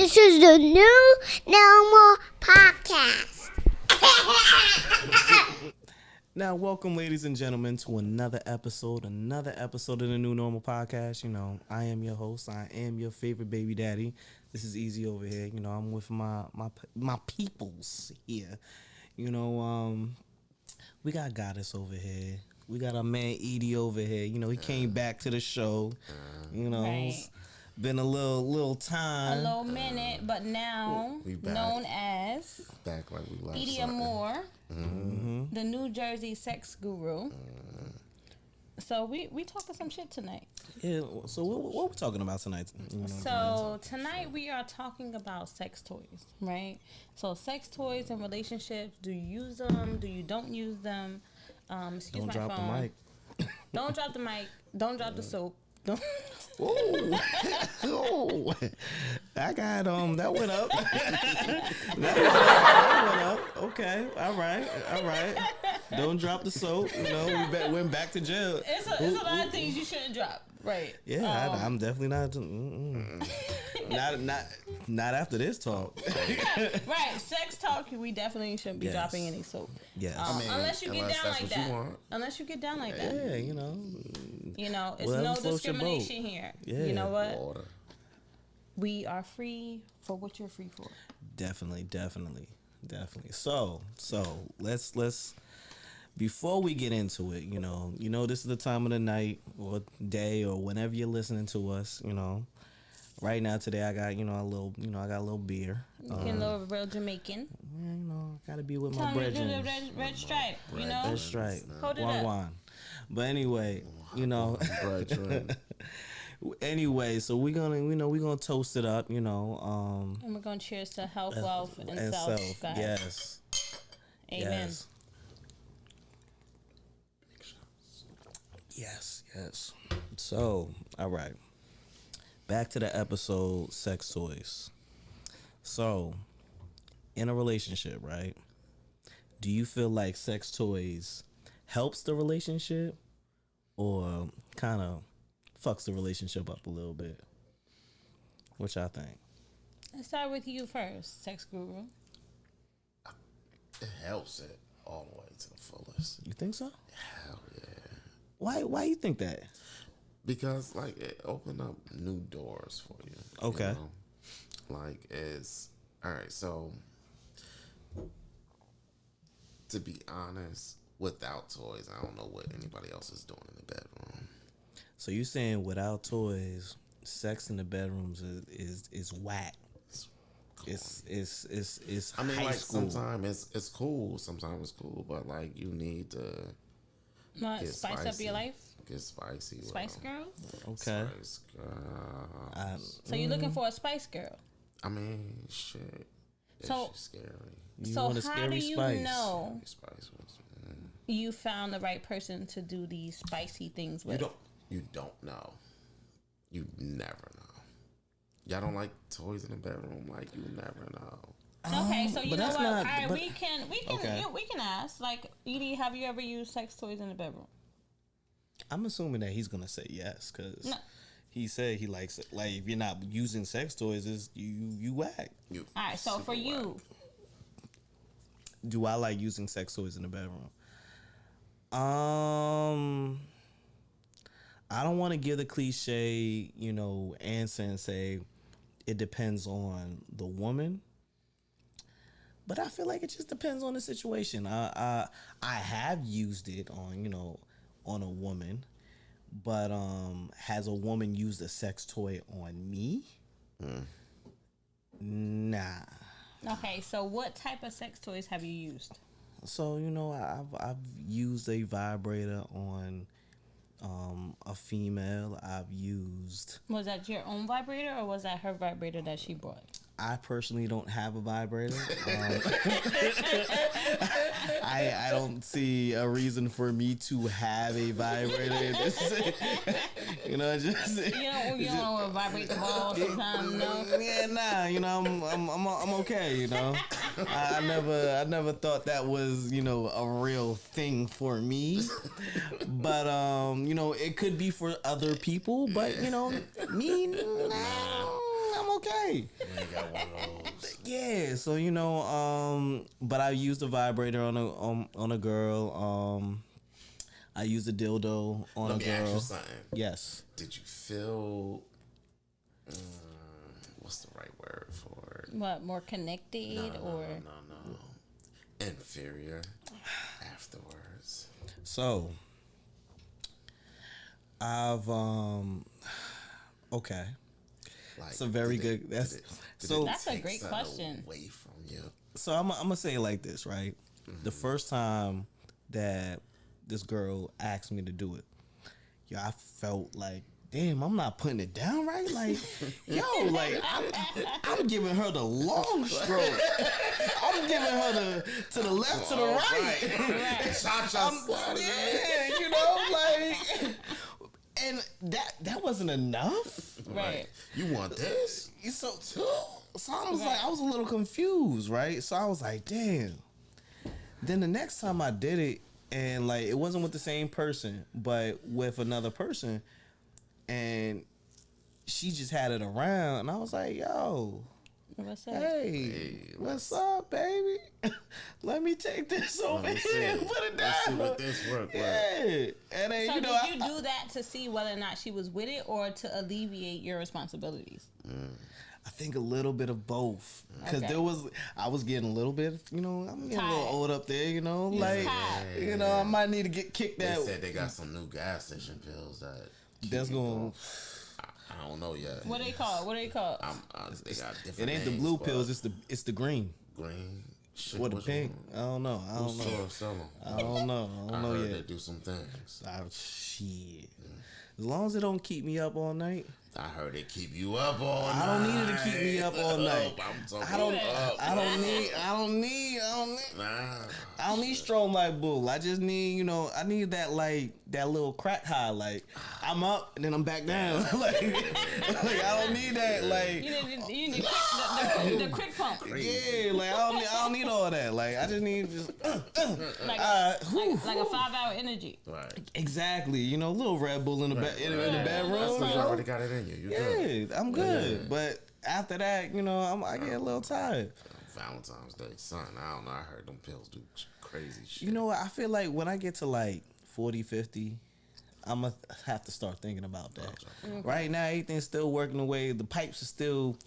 This is the new normal podcast. Now, welcome, ladies and gentlemen, to another episode of the New Normal Podcast. You know, I am your host. I am your favorite baby daddy. This is Easy over here. You know, I'm with my peoples here. You know, we got Goddess over here. We got our man Edie over here. You know, he came back to the show. You know, Right. been a little time. A little minute, but now we back. known as Back like we left. Edie something. Moore, the New Jersey sex guru. So we talking some shit tonight. Yeah. So what we talking about tonight? You know, So tonight we are talking about sex toys, right? So sex toys and relationships. Do you use them? Do you don't use them? Excuse don't my drop phone. the mic. Don't drop the mic. Don't drop the soap. Don't. Oh, oh, I got that went up. that went up. Okay, all right. Don't drop the soap. You know, we went back to jail. It's a lot of things you shouldn't drop, right? Yeah, I'm definitely not. Not after this talk. Right, sex talk. We definitely shouldn't be Yes. dropping any soap. Yes. Unless you get unless down that's like what you that. want. Unless you get down like that. Yeah, you know. You know, it's Whatever no floats your boat. discrimination here. Yeah. You know what? Water. We are free for what you're free for. Definitely. So let's before we get into it, you know, this is the time of the night or day or whenever you're listening to us, you know. Right now today I got, I got a little beer. Getting a little real Jamaican. Yeah, gotta be with Tell my me to do the brethren. red stripe, you know? That's right. Hold it Wan up. wan. But anyway, Right. anyway, so we're gonna toast it up, And we're going to cheers to health, wealth, and self. Go ahead. Yes. Amen. Yes. So, all right. Back to the episode, sex toys. So, in a relationship, right? Do you feel like sex toys helps the relationship or kind of fucks the relationship up a little bit? What y'all think? Let's start with you first, sex guru. It helps it all the way to the fullest. You think so? Hell yeah. Why you think that? Because like it opened up new doors for you. Okay. You know? Like it's all right. So to be honest, without toys, I don't know what anybody else is doing in the bedroom. So you saying without toys, sex in the bedrooms is whack? It's I mean, high like school. sometimes it's cool, sometimes it's cool, but like you need to Want to get spice up spicy. your life? Get spicy. with Spice them. girls? Okay. Spice girl. So you're looking for a spice girl. I mean, shit. It's So- scary. You So want a how scary do you spice. know Spice was. you found the right person to do these spicy things You with? don't know. You never know. Y'all don't like toys in the bedroom, like you never know. Okay, so you but know that's what? not- All right, but- we can Okay. we can ask. Like, Edie, have you ever used sex toys in the bedroom? I'm assuming that he's gonna say yes because No. he said he likes it. Like if you're not using sex toys, is you whack. You All right, so super for you, Do I like using sex toys in the bedroom? I don't want to give the cliche, answer and say it depends on the woman. But I feel like it just depends on the situation. I have used it on a woman, but has a woman used a sex toy on me? Nah. okay. So what type of sex toys have you used? So I've used a vibrator on a female. I've used. Was that your own vibrator or was that her vibrator that she brought? I personally don't have a vibrator. I don't see a reason for me to have a vibrator. Just You don't want to vibrate the ball sometimes, no? yeah, I'm okay. I never thought that was a real thing for me, but it could be for other people. But me, nah, I'm okay. You ain't got one Yeah, so but I used a vibrator on a girl. I used a dildo on Let a me ask you girl. something. Yes. Did you feel? What's the right word for it? What, more connected or? No. Inferior afterwards. So I've okay. Like, It's a very did it- good. That's did it- did so. it That's a take great something question. Away from you. So I'm gonna say it like this, right? The first time that this girl asked me to do it, I felt like, damn, I'm not putting it down right. Like, like I'm giving her the long stroke. I'm giving her to the left, to the right. Cha-cha slide. Yeah, like, and that wasn't enough. Right. You want this? So I was like, I was a little confused, right? So I was like, damn. Then the next time I did it, and like it wasn't with the same person, but with another person, and she just had it around, and I was like, yo, What's up? hey, what's up, baby? Let me take this over me see here and it. put it Let's see down. what this work like. Yeah, and then So you know, did you do that to see whether or not she was with it, or to alleviate your responsibilities? I think a little bit of both, because Okay. I was getting a little bit, I'm getting a little Tired. old up there, like, tired. I might need to get kicked They out. said they got some new gas station pills that That's keep you going. I don't know yet. What they call? What they call? They got It different. ain't the names, blue but pills. It's the green green. Shit, or the which pink. one? I don't know. I don't know. Store sell 'em. I don't know. I I don't know heard they yet. do some things. Shit. As long as it don't keep me up all night. I heard it keep you up all night. I don't need it to keep me up all night. I'm talking I don't. up. I don't need. Nah. I don't need strong like bull. I just need, I need that that little crack high. Like I'm up and then I'm back down. like I don't need that. Like You need the quick pump. yeah, like I don't need all that. Like I just need Like, whew. like a 5-hour energy. Right. exactly. A little Red Bull in the in the That's bedroom. because you already got it in you. You good. Yeah, I'm good. But after that, I get a little tired. Valentine's Day, son. I don't know. I heard them pills do crazy shit. You know what? I feel like when I get to like 40, 50, I'm going to have to start thinking about that. Right now, everything's still working the way the pipes are still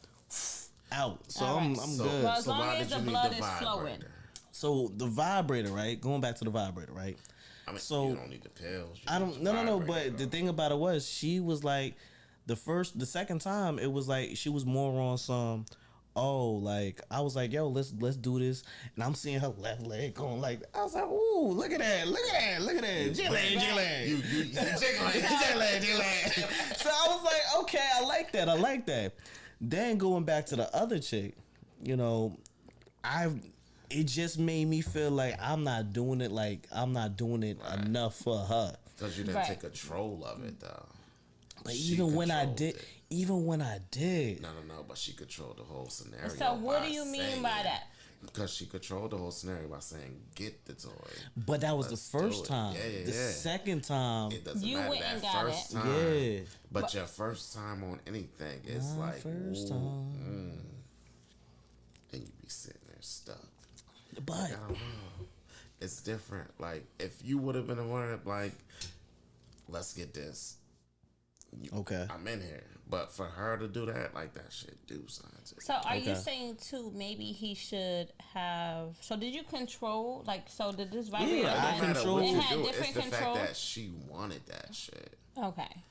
out. So All I'm right. good. Well, as So long why as did the you need blood the is flowing. vibrator? So the vibrator, right? Going back to the vibrator, right? I mean, So- you don't need the pills. You I need don't. the No. vibrator, But the though. thing about it was, she was like, the second time, it was like she was more on some. Oh, like I was like, yo, let's do this, and I'm seeing her left leg going like, I was like, ooh, look at that, jiggling. You jiggling. Jiggling. So I was like, okay, I like that. Then going back to the other chick, it just made me feel like I'm not doing it enough for her. Because you didn't Right. take control of it, though. But She even when I controlled did, it. No, but she controlled the whole scenario. So what by do you mean saying- by that? Because she controlled the whole scenario by saying, get the toy. but that was Let's the do first it. time. Yeah, The yeah. second time, It doesn't You matter went that and got first it. time. yeah. But your first time on anything, it's My like, first ooh, time. and you be sitting there stuck. But I don't know. It's different. Like, if you would have been the one, like, let's get this. okay. I'm in here. But for her to do that, like, that shit do something to So are you Okay. saying too? Maybe he should have. So did you control? Like, so did this vibrator? Yeah, I have- no matter control- what It you had do, it's different the control. fact that she wanted that shit. Okay.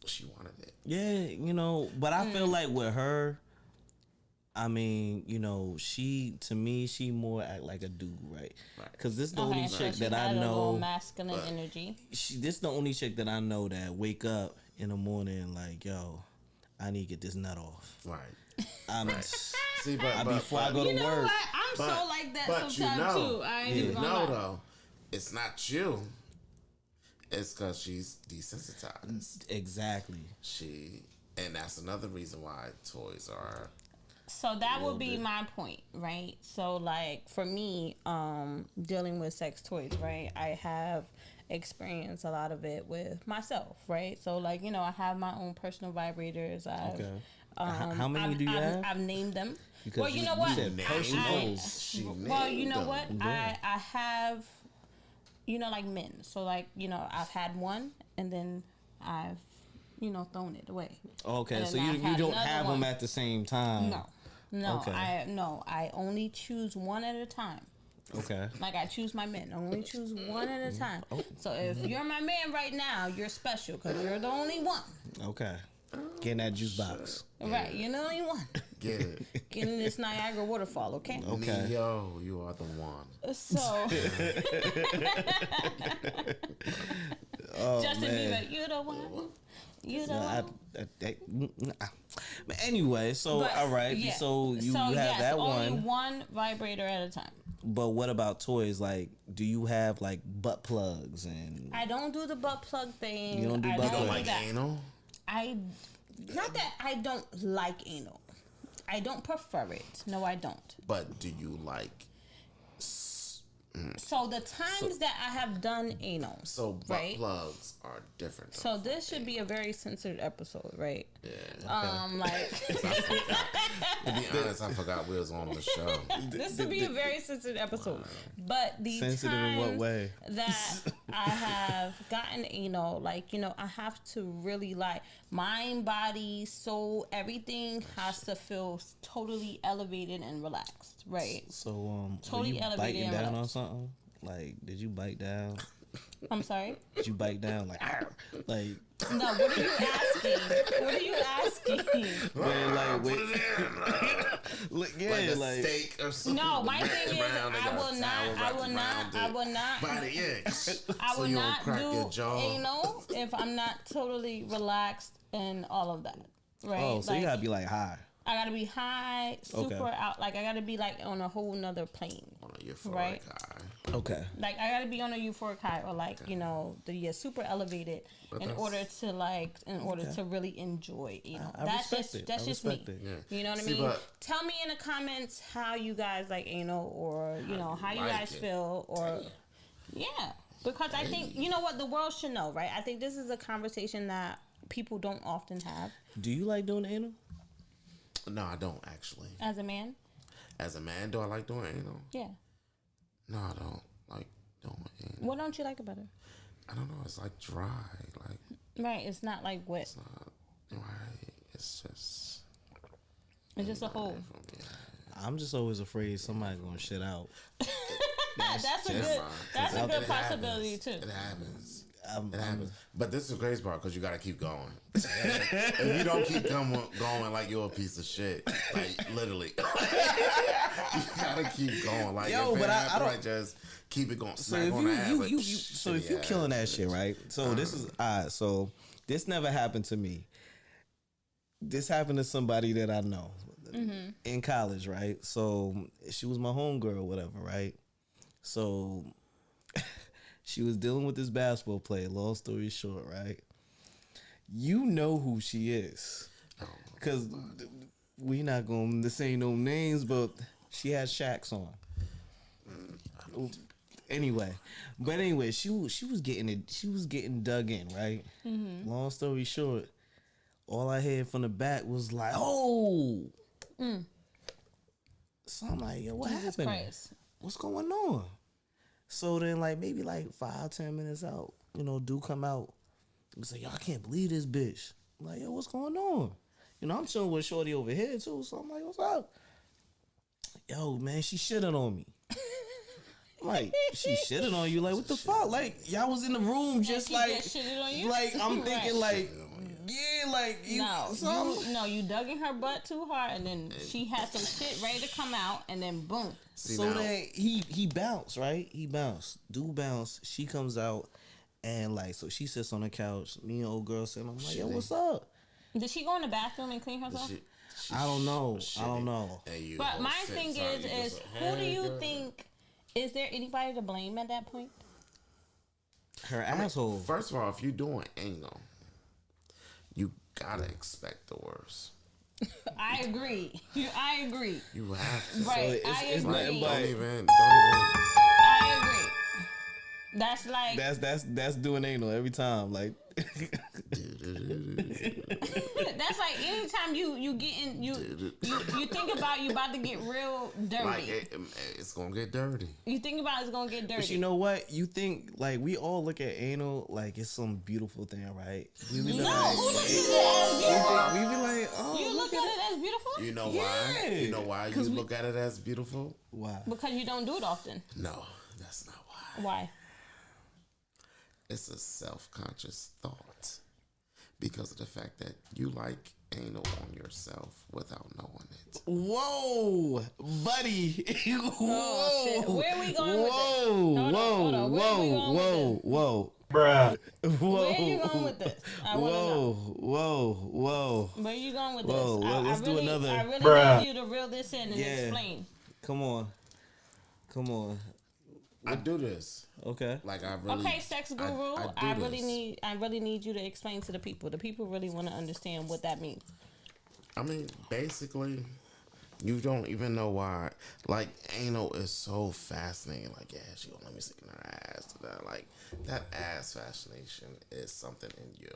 She wanted it. Yeah, but I feel like with her, I mean, she more act like a dude, right? Right. Because this the Okay. only So chick she that I had a little know. masculine energy. This the only chick that I know that wake up in the morning like, yo, I need to get this nut off. Right. I'm See, but before I go to You know work. what? I'm so But- like that but sometimes you know, too. I ain't You even gonna know, lie. though, it's not you. It's because she's desensitized. Exactly. And that's another reason why toys are. So that would be bit. my point, right? So like for me, dealing with sex toys, right? I have experienced a lot of it with myself, right? So like, I have my own personal vibrators. I've, Okay. How many do you have? I've named them. Because Well, you know what? said personals. She Well, you know named what? them. I have, like men. So like, I've had one and then I've, thrown it away. Okay, And so then you I've had don't another have one. them at the same time. No, Okay. I only choose one at a time. Okay. Like I choose my men. I only choose one at a time. So if you're my man right now, you're special because you're the only one. Okay. Get in that juice box. Right, you're the only one. Get it. Get in this Niagara waterfall, okay? Okay. Neo, you are the one. So Justin man. Bieber, you the one. You the I- one. But anyway, so But, all right, yeah. so you have yes, that only one. one vibrator at a time. But what about toys? Like, do you have like butt plugs and I don't do the butt plug thing. You don't do I butt You don't plug? like that. anal? Not that I don't like anal. I don't prefer it. No, I don't. But do you like So the times that I have done anal, so butt right? plugs are different? So this should be a very censored episode, right? Yeah. Like To be honest, I forgot we was on the show. this would be a very censored episode. But the sensitive in what times way? that I have gotten anal, like, I have to really like mind, body, soul, everything has to feel totally elevated and relaxed, right? So Totally were you elevated biting and down on relaxed. something? Like, did you bite down? I'm sorry? Did you bite down like "Arr," like No, what are you asking? What are you asking? man, like Put wait, it in. like, yeah, Like a like steak or something. No, my thing is Around, they I got a will towel not, I wrapped will not, around I it. will not, By the edge. I So will you don't not crack your do jaw. anal if I'm not totally relaxed and all of that. Right? oh, so you Like, gotta be like high. I gotta be high, super out. Like I gotta be like on a whole nother plane. On a euphoric Right. high. Okay. Like I gotta be on a euphoric high or like super elevated But in that's- order to really enjoy. I That's respect just it. that's I just me. respect it. Yeah. You know what I See, mean? but- Tell me in the comments how you guys like anal or how you like guys it. feel or yeah. Because I think the world should know, right? I think this is a conversation that people don't often have Do you like doing anal? No, I don't actually. as a man. As a man, do I like doing anal? Yeah. No, I don't like doing anal. What don't you like about it? I don't know. It's like dry. Like Right, it's not like wet. it's not right. It's just It's just a hole. from me. I'm just always afraid somebody gonna shit out. That's a Never good. mind. That's a It good happens. possibility too. It happens. I'm, It happens. But this is the crazy part because you got to keep going. If you don't keep going, like you're a piece of shit. Like literally, you gotta keep going. Like Yo, if but it I happen, don't- like just keep it going. So Smack if on you, the ass, you, like, you, so if shitty you ass killing that bitch. shit, right? So this is so this never happened to me. This happened to somebody that I know in college, right? So she was my homegirl, whatever, right? So she was dealing with this basketball player. Long story short, right? You know who she is, because we not gonna say no names, but she had Shaqs on. Anyway, she was getting it. She was getting dug in, right? Long story short, all I heard from the back was like, "Oh." So I'm like, "Yo, what Jesus happened? Christ. What's going on?" So then, like maybe like 5-10 minutes out, dude come out. He's like, "Yo, I can't believe this bitch." I'm like, "Yo, what's going on?" I'm chilling with Shorty over here too. So I'm like, "What's up?" "Yo, man, she shitting on me." I'm like, "She shitting on you? Like, what the fuck? Like, y'all was in the room just she like, just shitted on you? like I'm thinking Right. like, yeah, like you. You dug in her butt too hard, and then she had some shit ready to come out, and then boom. See, So now, then he bounced, right? He bounced. Dude bounced. She comes out and like, so she sits on the couch. Me and old girl sitting. I'm like, "Yo, what's up?" Did she go in the bathroom and clean herself? she- I don't know. shitty. I don't know. And you But whole my six thing times, you is just who do you girl. think? Is there anybody to blame at that point? Her asshole. First of all, if you're doing anal, you gotta expect the worst. I agree. I agree. You have to. Right. it's- I it's agree. nothing but- Don't even. I agree. That's like That's doing anal every time. Like that's like anytime you getting you think about you about to get real dirty. Like it's gonna get dirty. You think about it's gonna get dirty. But you know what? You think like we all look at anal like it's some beautiful thing, right? We be no, like, who looks at it as beautiful? we be like, oh, You look at it as beautiful? You know why? Yeah. You know why you 'Cause look at it as beautiful? why? Because you don't do it often. No, that's not why. Why? It's a self-conscious thought because of the fact that you like anal on yourself without knowing it. Whoa, buddy! Whoa! Oh, shit. Where are we going with this? Whoa! Hold on. Where are we going with this? Whoa! Bruh. Whoa! Where are you going with this? I want to know. Whoa! Where are you going with Whoa, this? let's do another. I really Bruh. need you to reel this in and Yeah. explain. Come on. I do this. Okay. Like I really. Okay, sex guru. I do I really this. need you to explain to the people. The people really want to understand what that means. I mean, basically, you don't even know why. Like, anal is so fascinating. Like, yeah, she gonna let me stick in her ass. Like, that ass fascination is something in you.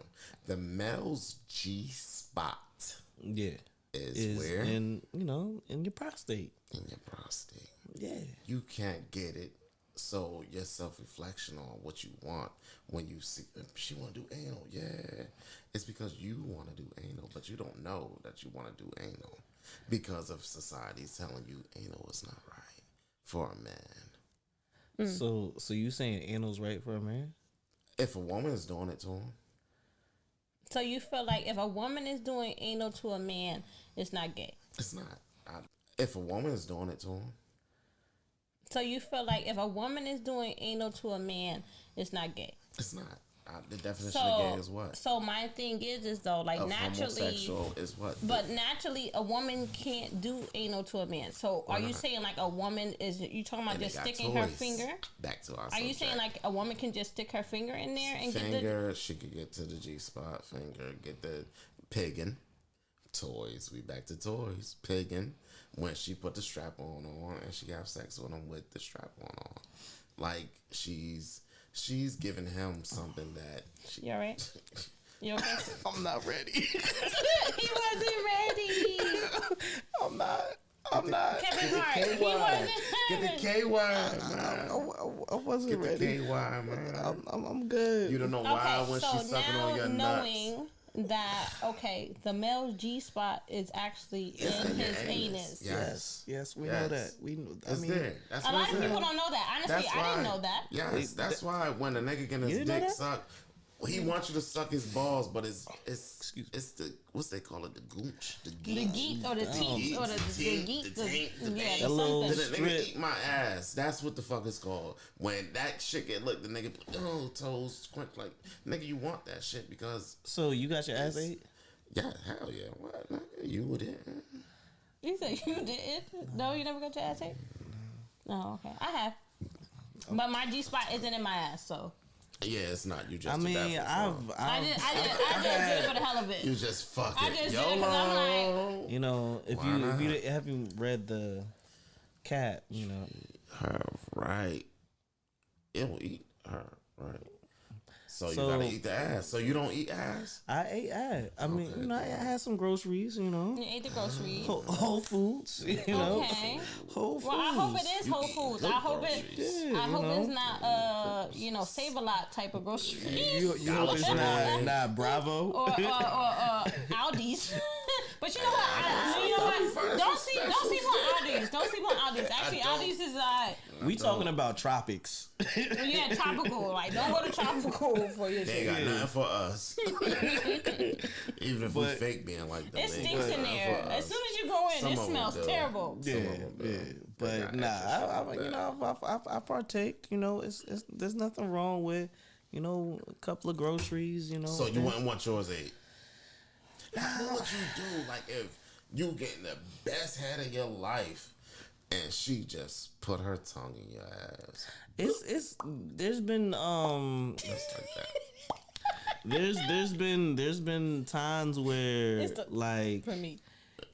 The male's G spot Yeah. is where? in in your prostate. In your prostate. Yeah. You can't get it. So your self-reflection on what you want when you see she want to do anal, yeah, it's because you want to do anal, but you don't know that you want to do anal because of society's telling you anal is not right for a man. So you saying anal's right for a man? If a woman is doing it to him, So you feel like if a woman is doing anal to a man, it's not gay. it's not. If a woman is doing it to him, So you feel like if a woman is doing anal to a man, it's not gay. it's not. The definition of gay is what? So my thing is though, like Of naturally, homosexual is what? but naturally, a woman can't do anal to a man. So are you saying like a woman is? You talking about And they just got sticking her toys. finger? Back to our Are you saying subject. like a woman can just stick her finger in there and get Finger, she could get to the G spot. Finger, get the piggin. Toys, we back to toys. Piggin. When she put the strap on and she have sex with him with the strap on. Like she's giving him something that she, the? You alright? You okay? I'm not ready. He wasn't ready. I'm not. Kevin Hart. He KY. wasn't Get the ready. KY, man. I wasn't Get the ready. KY, man. I'm good. You don't know why Okay, when so she's sucking now on your nuts. knowing that the male G spot is actually in his anus. Yes, we Yes. know that. We know. I It's mean, there. That's A what lot it's of there. people don't know that. Honestly, That's I didn't why- know that. Yes, that's why when a nigga get You his didn't know dick that? sucked, he wants you to suck his balls, but it's the what's they call it, the gooch, the The geek. geek or the teeth or the geek. the taint, the Yeah, taint. That little something. The nigga strip. eat my ass. That's what the fuck it's called. When that shit get looked, the nigga toes squint like nigga. You want that shit because So you got your ass ate? yeah, hell yeah. What nigga? You didn't? You said you did? No, you never got your ass ate? No, okay. I have. But my G spot isn't in my ass, so. Yeah, it's not. You just. I mean, I just did it for the hell of it. You just fuck I it. just did it 'cause I'm like- YOLO. You know, if Why not? you haven't read the Cat, you know, Her right. It'll eat her right. So you So- gotta eat the ass. So you don't eat ass. I ate ass. I mean, Okay. you know, I had some groceries. You know, You ate the groceries. Whole Foods. You know, Okay. Whole Foods. Well, I hope it is You Whole eat Foods. good I hope groceries. Yeah, I you hope know. it's not Save a Lot type of groceries. You hope it's not Bravo. or Aldi's. But you know what? Don't sleep on Aldi's. Don't sleep on Aldi's. Actually, Aldi's is We talking about tropics. yeah, tropical. Like, don't go to tropical for your They ain't shit. got nothing for us. Even if we But- fake being like that. It stinks in there. As soon as you go in, Some it of 'em smells do. terrible. Yeah, Some of 'em do. yeah. They But got nah, extra you know, I partake. You know, it's there's nothing wrong with, you know, a couple of groceries. You know. So you wouldn't want yours ate. Now what would you do? Like if you getting the best head of your life and she just put her tongue in your ass. It's there's been Just like that. there's been times where It's the- like For me.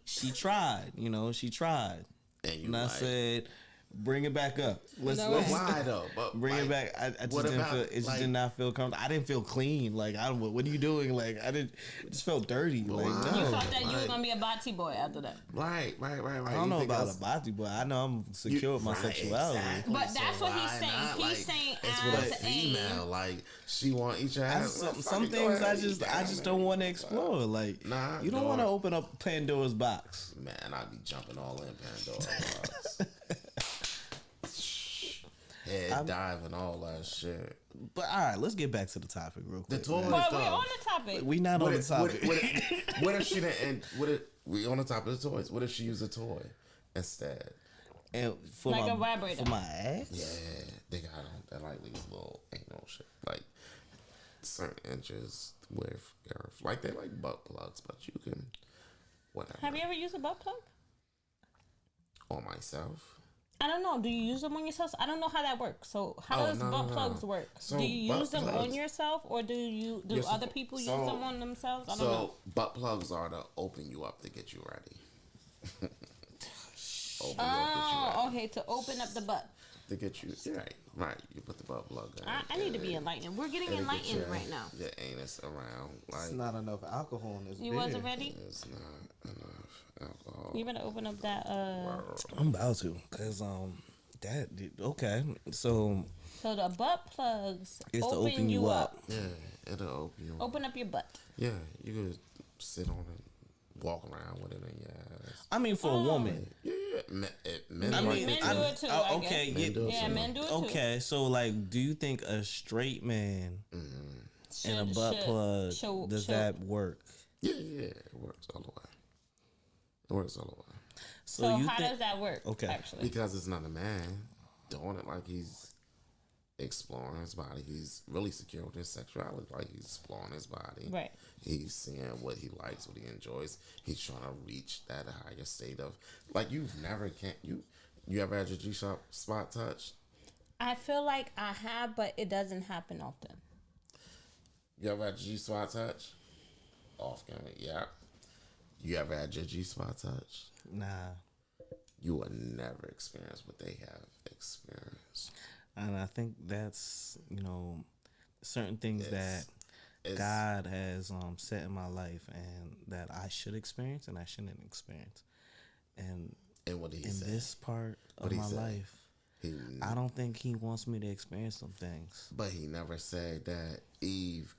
she tried, you know, she tried. And you And I like, said, Bring it back up. No. Let's Why though? But bring like, it back. I just what didn't about, feel. It just like- did not feel comfortable. I didn't feel clean. Like I don't. What are you doing? Like I didn't. It just felt dirty. Like why? no. You thought that you were Like- gonna be a body boy after that. Right. I don't You know think about that's- a body, but I know I'm secure with my Right, sexuality. exactly. But that's So what he's why saying. not? He's Like, saying it's with a as a- female. Like she want each other. Some things I just don't want to explore. Like Nah, you don't dog. want to open up Pandora's box. Man, I'd be jumping all in Pandora box. Head diving, all that shit. But all right, let's get back to the topic real The quick. toys, man. But though. we're on the topic. We not on the topic. What if she didn't? And what if we on the top of the toys? What if she used a toy instead? And for Like my a vibrator. for my ass. Yeah, they got them. They like these little anal shit, like certain inches with girth. Like they like butt plugs, but you can whatever. Have you ever used a butt plug? On myself. I don't know. Do you use them on yourself? I don't know how that works. So how Oh, does no, butt no, plugs no. work? So do you butt use them on plugs- yourself, or do You're other suppo- people use so- them on themselves? I don't know. So butt plugs are to open you up to get you ready. Open you up, get you ready. Oh, okay. To open up the butt. To get you right. You put the butt plug in. I need to be enlightened. We're getting It'll get enlightened your- right now. Your anus around. It's Like not enough alcohol in this. You beer. wasn't ready. it's not enough alcohol. You better open up that. I'm about to, cause okay. So So the butt plugs it's to open you up. Yeah, it'll open you. Open up your butt. Yeah, you could sit on it, walk around with it in your ass. I mean, for a woman. Yeah, men I like mean, men it do too. it too. oh, I okay, guess. Men do it Yeah, too. men do it too. Okay, so like, do you think a straight man and a butt plug does that work? Yeah, it works all the way. It works all the way. So you how think? does that work? Okay. Actually, Because it's not a man doing it like he's exploring his body. He's really secure with his sexuality. Like he's exploring his body. Right. He's seeing what he likes, what he enjoys. He's trying to reach that higher state of like you ever had your G spot touched? I feel like I have, but it doesn't happen often. You ever had your G spot touched? Off camera, yeah. You ever had your G spot touched? Nah, You will never experience what they have experienced. and I think that's certain things that It's- God has set in my life and that I should experience and I shouldn't experience. And And what did he in say? this part of What'd he my say? life, He, I don't think He wants me to experience some things. but he never said that Eve.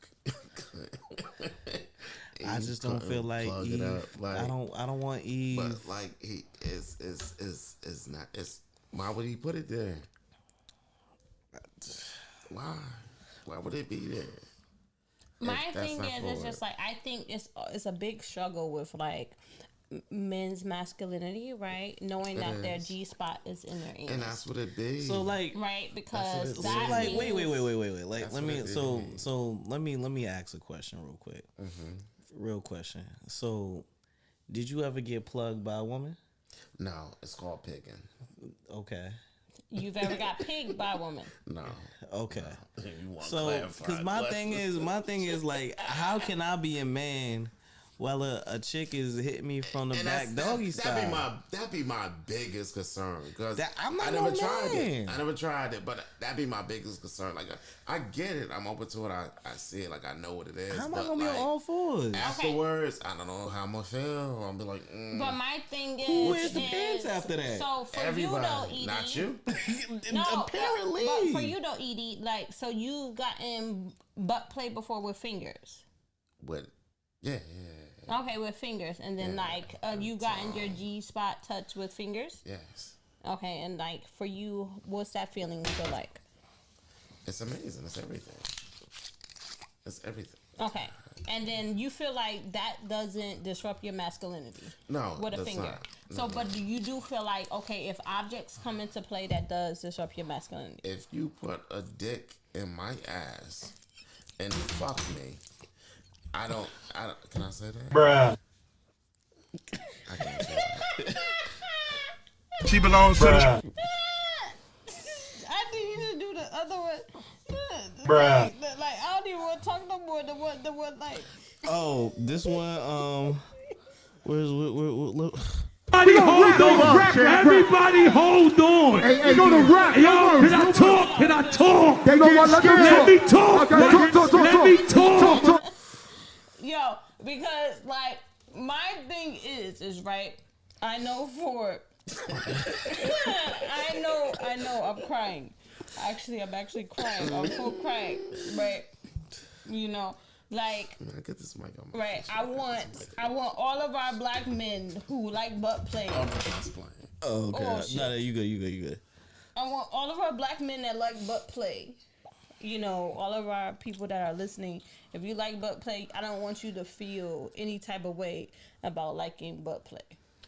I just don't feel like plug Eve. it up, like, I don't want Eve. But like he is not. It's why would he put it there? Why? Why would it be there? My If that's thing not is, it's for just like I think it's a big struggle with like men's masculinity, right? Knowing that their is. G spot is in their anus, And that's what it be. so like, right? Because So, that like, means, wait. Like, That's let what me. it So, is. let me ask a question real quick. Real question. So, did you ever get plugged by a woman? No, it's called picking. Okay. you've ever got pigged by a woman. No. Okay. You want So, clarified, because my thing is like, how can I be a man while a chick is hitting me from the And back doggy style? That'd be my biggest concern because I'm not I never no tried man. it. I never tried it, but that'd be my biggest concern. Like I get it, I'm open to it. I see it, like I know what it is. How am I but, gonna be on like, all fours? afterwards? I don't know how I'm gonna feel. I'll be like, But my thing is, Who wears the pants after that? So for everybody, you though, Edie, not you. No, Apparently. But for you though, Edie, like, so you gotten butt play before with fingers. But yeah. Okay, with fingers, and then like you gotten your G spot touched with fingers. Yes. Okay, and like for you, what's that feeling feel like? It's amazing. It's everything. It's everything. Okay, and then you feel like that doesn't disrupt your masculinity. No, With a that's finger. not. So, but you do feel like, okay, if objects come into play, that does disrupt your masculinity. If you put a dick in my ass and fuck me, I don't. Can I say that? Bruh. I can't say that. She belongs to the I need you to do the other one. Bruh. Like I don't even want to talk no more. The one like. Oh, this one. Where? Everybody hold on. Everybody hold on. Hey, gonna rap. Yo, can I talk? Can I talk? They gonna Let me talk. Let me talk. Yo, because like my thing is right. I know for I know I'm crying. Actually, I'm actually crying. I'm full crying, right? You know, like Man, get this mic on. right. I want all of our black men who like butt play. Oh, no, it's playing. Oh, okay. Oh, shit. No, you good. I want all of our black men that like butt play. You know, all of our people that are listening, if you like butt play, I don't want you to feel any type of way about liking butt play,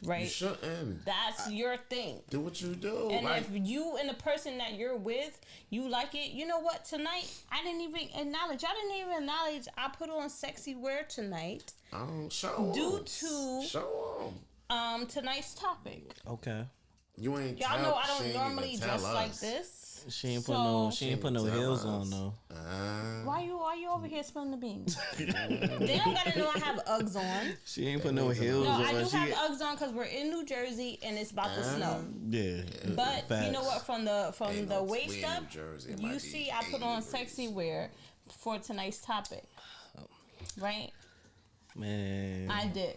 right? You shouldn't. That's your thing. Do what you do. And like, if you and the person that you're with, you like it, you know what? Tonight, I didn't even acknowledge. I put on sexy wear tonight show due 'em. to Show 'em. Tonight's topic. Okay. You ain't Y'all tell, know I she don't ain't normally even tell dress like us. this. She ain't put no Tell heels us. on though. Why you over here spilling the beans? They don't gotta know I have Uggs on. She ain't put no heels No, on. I do She, have Uggs on because we're in New Jersey and it's about to snow. yeah. But Facts. you know what? From Ain't the no waist we in up, New Jersey. It you might be see I put 80 on degrees. sexy wear for tonight's topic, right? Man. I did.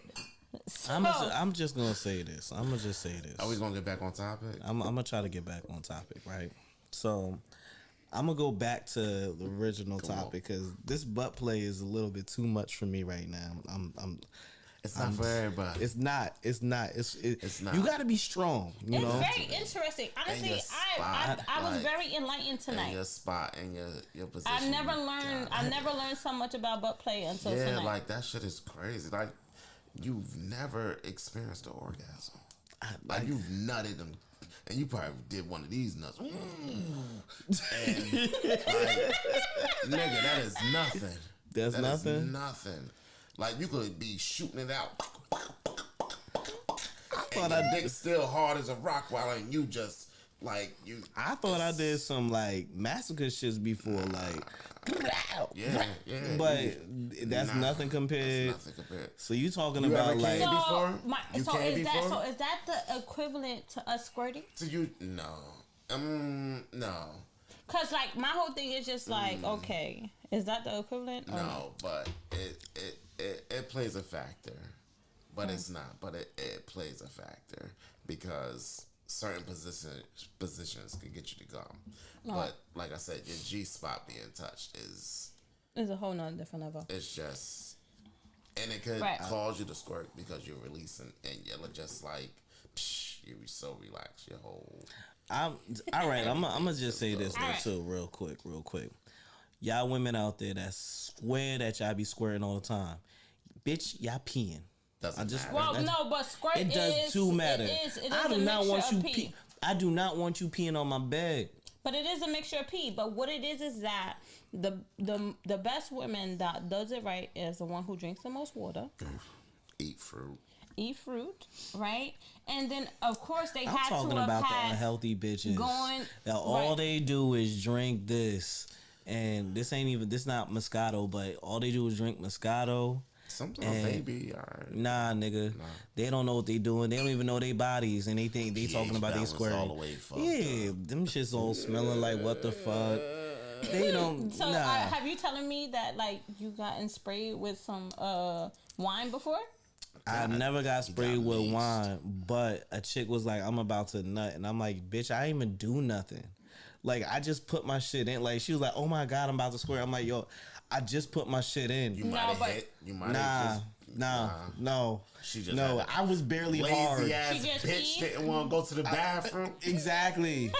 So, I'm just gonna say this. I'm gonna just say this. Are we gonna get back on topic? I'm gonna try to get back on topic, right? So I'm gonna go back to the original topic because this butt play is a little bit too much for me right now. It's not for everybody. It's not. It's not. You got to be strong. You it's know. very interesting. Honestly, your I spot, was like, very enlightened in tonight. your spot and your position. I never learned so much about butt play until Yeah, tonight. like that shit is crazy. Like you've never experienced an orgasm. Like you've nutted them, and you probably did one of these nuts. And like, nigga, that is nothing. That's That is nothing? nothing. Like you could be shooting it out. thought and I your did- dick still hard as a rock while and you just like you. I thought I did some like massacre shits before, like. Yeah. But that's Nah, nothing compared. That's nothing compared. So you talking You about ever like? came before? You so came before? is that the equivalent to us squirting? So you no. Cause like my whole thing is just like, okay, is that the equivalent? Or No, but it plays a factor. But it's not. But it plays a factor because certain positions can get you to come. But like I said, your G spot being touched is It's a whole nother different level. it's just, and it could Right. cause you to squirt because you're releasing and you're just like, you're so relaxed. Your whole I'm all right. I'm gonna just say this though Alright. too, real quick. Y'all women out there that swear that y'all be squirting all the time, bitch, y'all peeing. doesn't just- matter. Well, That's- no, but squirt It does is too matter. It is I do a not want mixture you of pee. I do not want you peeing on my bed. But it is a mixture of pee. But what it is that the best woman that does it right is the one who drinks the most water, Eat fruit. eat fruit, right? And then of course they I'm had talking to have about the had unhealthy bitches going that all right. they do is drink this, and this not Moscato, but all they do is drink Moscato. Sometimes they be alright. Nah, nigga, they don't know what they doing. They don't even know their bodies, and they think they talking about they balance squaring. all the way fucked Yeah, them shits all smelling like what the fuck. They don't. So nah. have you telling me that like you gotten sprayed with some wine before? I never got sprayed with leased. wine, but a chick was like, "I'm about to nut," and I'm like, "Bitch, I ain't even do nothing. Like, I just put my shit in." Like, she was like, "Oh my god, I'm about to squirt." I'm like, "Yo, I just put my shit in." You might have but- hit. You might have No. She just no. had a I was barely hard. lazy ass She just bitch peed? didn't want to go to the bathroom. Exactly.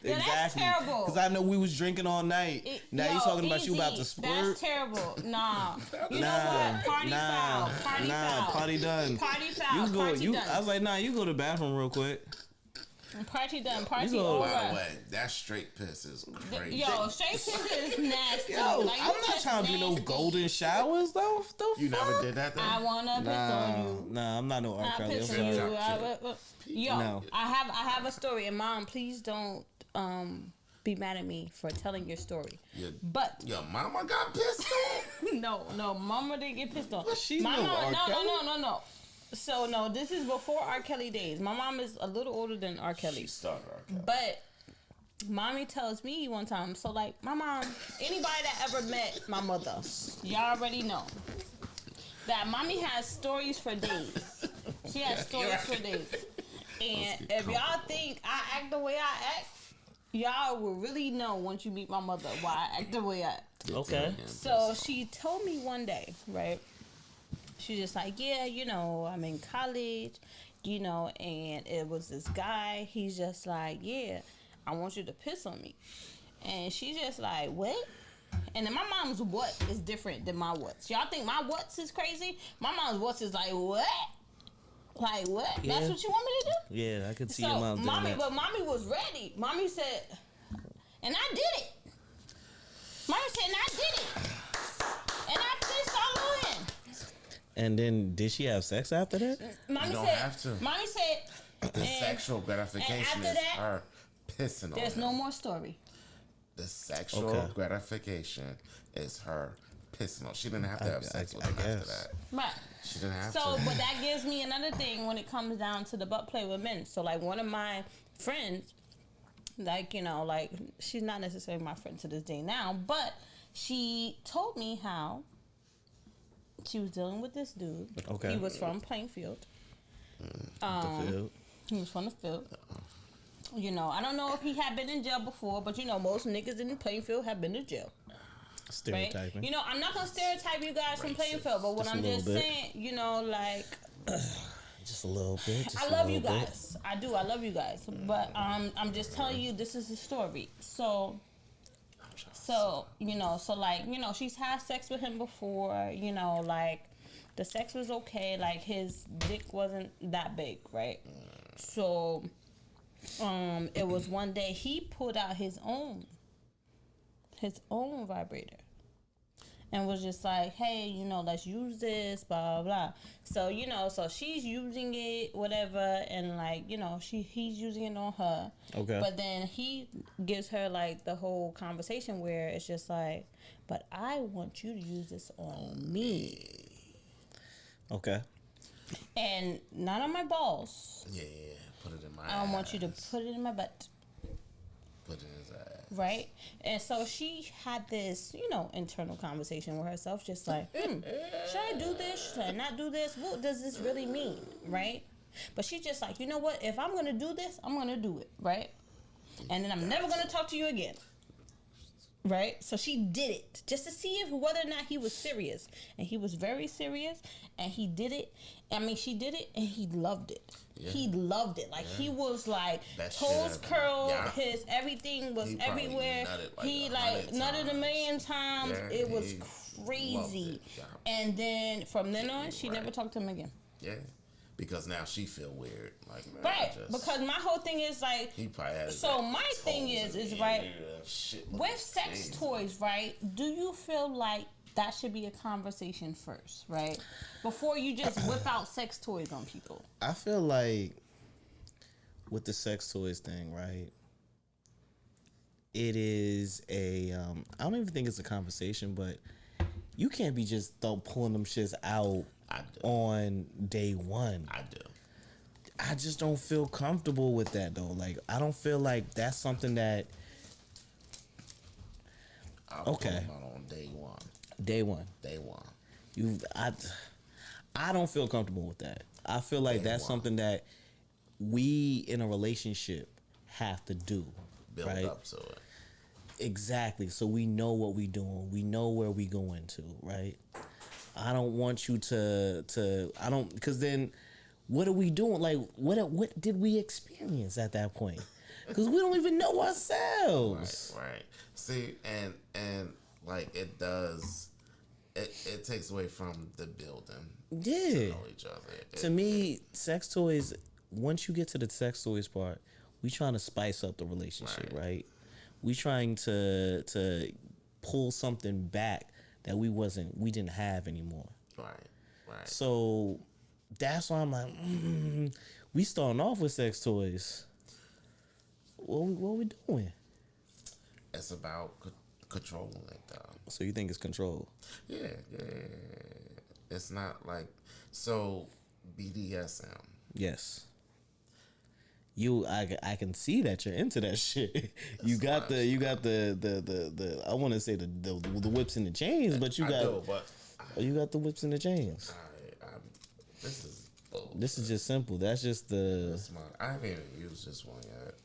Yeah, that's terrible. Because I know we was drinking all night. Now you talking about you about to Easy. squirt? That's terrible. Nah. You know Nah, what? Party foul. Party foul. party done. Party foul. You go. Party You. done. I was like, nah. You go to the bathroom real quick. Party done. Party go- over. By the way, that straight piss is crazy. Yo, straight piss is nasty. Yo, Like, I'm you not just trying to do no nasty. golden showers though. The You fuck? never did that though? I wanna piss on you. Nah, I'm not no R. I Kelly. I'm piss on sorry. you. Yo, No. I have a story, and Mom, please don't be mad at me for telling your story. But Your mama got pissed on? no, Mama didn't get pissed off. She My know mama, R. Kelly. no. So no, this is before R. Kelly days. My mom is a little older than R. Kelly. She started R. Kelly. But mommy tells me one time, so like my mom, anybody that ever met my mother, y'all already know that mommy has stories for days. She has stories for days. And if y'all think I act the way I act, y'all will really know once you meet my mother why I act the way I act. Okay. So she told me one day, right? She's just like, yeah, you know, I'm in college, you know, and it was this guy. He's just like, yeah, I want you to piss on me. And she's just like, what? And then my mom's what is different than my what's. Y'all think my what's is crazy? My mom's what's is like, what? Like, what? Yeah. That's what you want me to do? Yeah, I could see So, your mom doing mommy, that. but mommy was ready. Mommy said, and I did it. Mommy said, and I did it. And I pissed all over him. And then did she have sex after that? Mommy You don't said, have to. Mommy said, The sexual gratification after is that, her pissing on there's him. no more story. The sexual Okay. gratification is her pissing on. She didn't have to have sex with him after guess. that. Right. She didn't have So, to. but that gives me another thing when it comes down to the butt play with men. So, like, one of my friends, like, you know, like, she's not necessarily my friend to this day now, but she told me how she was dealing with this dude. Okay. He was from Plainfield. The field. He was from the field. You know, I don't know if he had been in jail before, but you know, most niggas in Plainfield have been to jail. Right? Stereotyping. You know, I'm not gonna stereotype you guys from Plainfield, but what Just a I'm little just bit. saying, you know, like, Just a little bit. Just I a love you little bit. guys. I do. I love you guys. But I'm just telling you, this is the story. So you know, so like, you know, she's had sex with him before. You know, like the sex was okay. Like his dick wasn't that big, right? So, it was one day he pulled out his own vibrator. And was just like, hey, you know, let's use this, blah, blah, blah. So, you know, so she's using it, whatever, and like, you know, he's using it on her. Okay. But then he gives her like the whole conversation where it's just like, but I want you to use this on me. Okay. And not on my balls. Yeah, put it in my I don't want you to ass. put it in my butt. Put it in his ass. Right? And so she had this, you know, internal conversation with herself, just like, should I do this? Should I not do this? What does this really mean? Right? But she's just like, you know what? If I'm going to do this, I'm going to do it. Right? And then I'm never going to talk to you again. Right? So she did it just to see if whether or not he was serious. And he was very serious. And he did it. I mean, she did it and he loved it. Yeah. He loved it. Like, he was like, That shit toes happened. curled, Yeah. his everything was He probably everywhere. nutted like He 100 nutted a times. million times. Yeah, It was he crazy. loved it. Yeah. And then from then on, she Right. never talked to him again. Yeah. Because now she feel weird. Like, man, Right. just, Because my whole thing is like, he probably had his so my toes thing in is the right, air, shit with looking sex crazy. toys, right? Do you feel like that should be a conversation first, right? Before you just whip out sex toys on people. I feel like with the sex toys thing, right? It is a I don't even think it's a conversation, but you can't be just pulling them shits out I do. on day one. I do. I just don't feel comfortable with that though. Like I don't feel like that's something that I'll Okay. put them out on day one. day one. Day one. I don't feel comfortable with that. I feel like Day that's one. something that we in a relationship have to do. Build right? up to it. Exactly. So we know what we doing. We know where we going to, right? I don't want you to I don't, because then what are we doing? Like what did we experience at that point? Because we don't even know ourselves. Right. See, and like it does. It takes away from the building. Yeah. Know each other. To me, sex toys, once you get to the sex toys part, we trying to spice up the relationship, right? We trying to pull something back that we didn't have anymore. Right. So that's why I'm like, we starting off with sex toys. What we doing? It's about controlling it, though. So you think it's control? Yeah. It's not like so. BDSM. Yes. I can see that you're into that shit. You got the I want to say the whips and the chains, but you got the whips and the chains. This is bull. This is just simple. That's just the. I haven't even used this one yet,